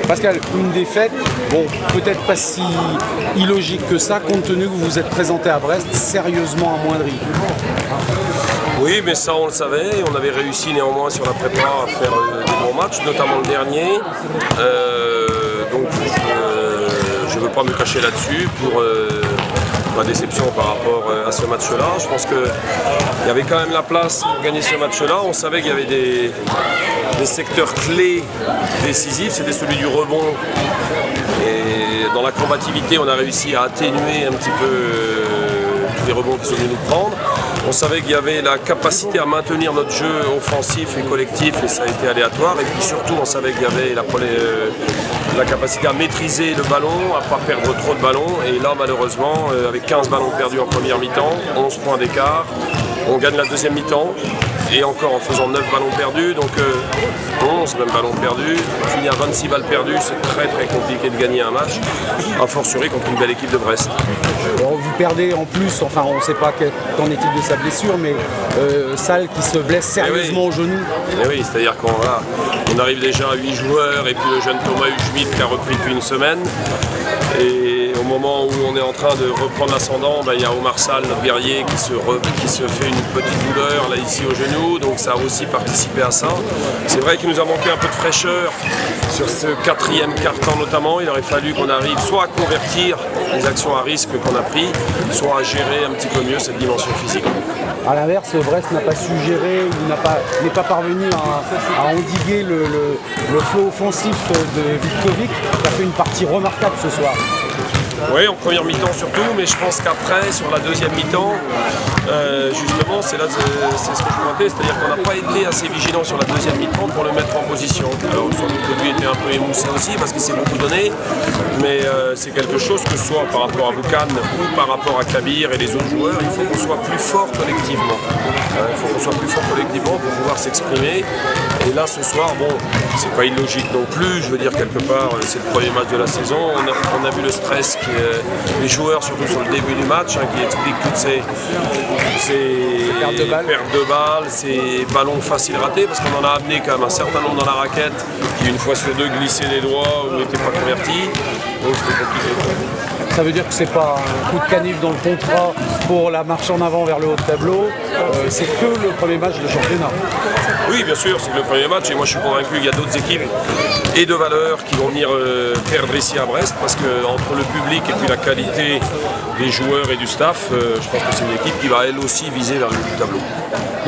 Pascal, une défaite, bon, peut-être pas si illogique que ça, compte tenu que vous vous êtes présenté à Brest sérieusement amoindri. Oui, mais ça on le savait, on avait réussi néanmoins sur la prépa à faire des bons matchs, notamment le dernier. Donc je ne veux pas me cacher là-dessus pour ma déception par rapport à ce match-là. Je pense qu'il y avait quand même la place pour gagner ce match-là. On savait qu'il y avait des secteurs clés décisifs, c'était celui du rebond. Et dans la combativité, on a réussi à atténuer un petit peu tous les rebonds qui sont venus nous prendre. On savait qu'il y avait la capacité à maintenir notre jeu offensif et collectif et ça a été aléatoire. Et puis surtout, on savait qu'il y avait la capacité à maîtriser le ballon, à ne pas perdre trop de ballons. Et là, malheureusement, avec 15 ballons perdus en première mi-temps, 11 points d'écart, on gagne la deuxième mi-temps. Et encore en faisant 9 ballons perdus, donc 11 même ballons perdus, on finit à 26 balles perdues, c'est très compliqué de gagner un match, a fortiori contre une belle équipe de Brest. Alors, vous perdez en plus, enfin on ne sait pas qu'en est-il de sa blessure, mais Salle qui se blesse sérieusement au genou. Et oui, c'est-à-dire qu'on arrive déjà à 8 joueurs et puis le jeune Thomas Huchmid qui a repris depuis une semaine. Et au moment où on est en train de reprendre l'ascendant, il y a Omar Sall, notre guerrier, qui se fait une petite douleur là ici au genou, donc ça a aussi participé à ça. C'est vrai qu'il nous a manqué un peu de fraîcheur sur ce quatrième quart-temps notamment. Il aurait fallu qu'on arrive soit à convertir les actions à risque qu'on a pris, soit à gérer un petit peu mieux cette dimension physique. A l'inverse, Brest n'a pas su gérer ou n'est pas parvenu à endiguer le flot offensif de Vitkovic, qui a fait une partie remarquable ce soir. Oui, en première mi-temps surtout, mais je pense qu'après, sur la deuxième mi-temps, justement, c'est ce que je pointais, c'est-à-dire qu'on n'a pas été assez vigilant sur la deuxième mi-temps pour le mettre en position. Alors, sans doute que lui était un peu émoussé aussi, parce qu'il s'est beaucoup donné, mais c'est quelque chose que ce soit par rapport à Boucan ou par rapport à Kabir et les autres joueurs, il faut qu'on soit plus fort collectivement. Il faut qu'on soit plus fort collectivement pour pouvoir s'exprimer. Et là, ce soir, bon, c'est pas illogique non plus, je veux dire, quelque part, c'est le premier match de la saison, on a vu le stress les joueurs, surtout sur le début du match, qui expliquent toutes ces pertes de balles, ces ballons faciles ratés, parce qu'on en a amené quand même un certain nombre dans la raquette, qui une fois sur deux glissaient les doigts ou n'étaient pas convertis, donc c'était compliqué. Ça veut dire que c'est pas un coup de canif dans le contrat pour la marche en avant vers le haut de tableau, c'est que le premier match de championnat. Oui, bien sûr, c'est que le premier match, et moi je suis convaincu qu'il y a d'autres équipes et de valeur qui vont venir perdre ici à Brest, parce qu'entre le public et puis la qualité des joueurs et du staff, je pense que c'est une équipe qui va elle aussi viser vers le haut du tableau.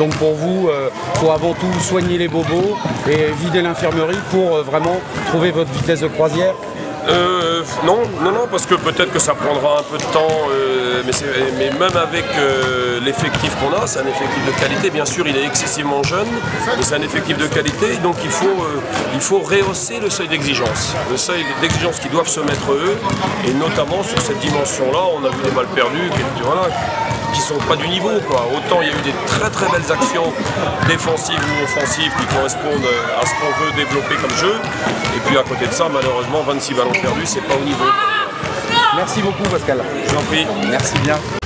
Donc pour vous, il faut avant tout soigner les bobos et vider l'infirmerie pour vraiment trouver votre vitesse de croisière. Non, parce que peut-être que ça prendra un peu de temps, mais même avec l'effectif qu'on a, c'est un effectif de qualité. Bien sûr, il est excessivement jeune, mais c'est un effectif de qualité, donc il faut rehausser le seuil d'exigence. Le seuil d'exigence qu'ils doivent se mettre eux, et notamment sur cette dimension-là, on a vu des balles perdues qui sont pas du niveau, quoi. Autant il y a eu des très belles actions défensives ou offensives qui correspondent à ce qu'on veut développer comme jeu. Et puis à côté de ça, malheureusement, 26 ballons perdus, c'est pas au niveau. Merci beaucoup Pascal. Je vous en prie. Merci bien.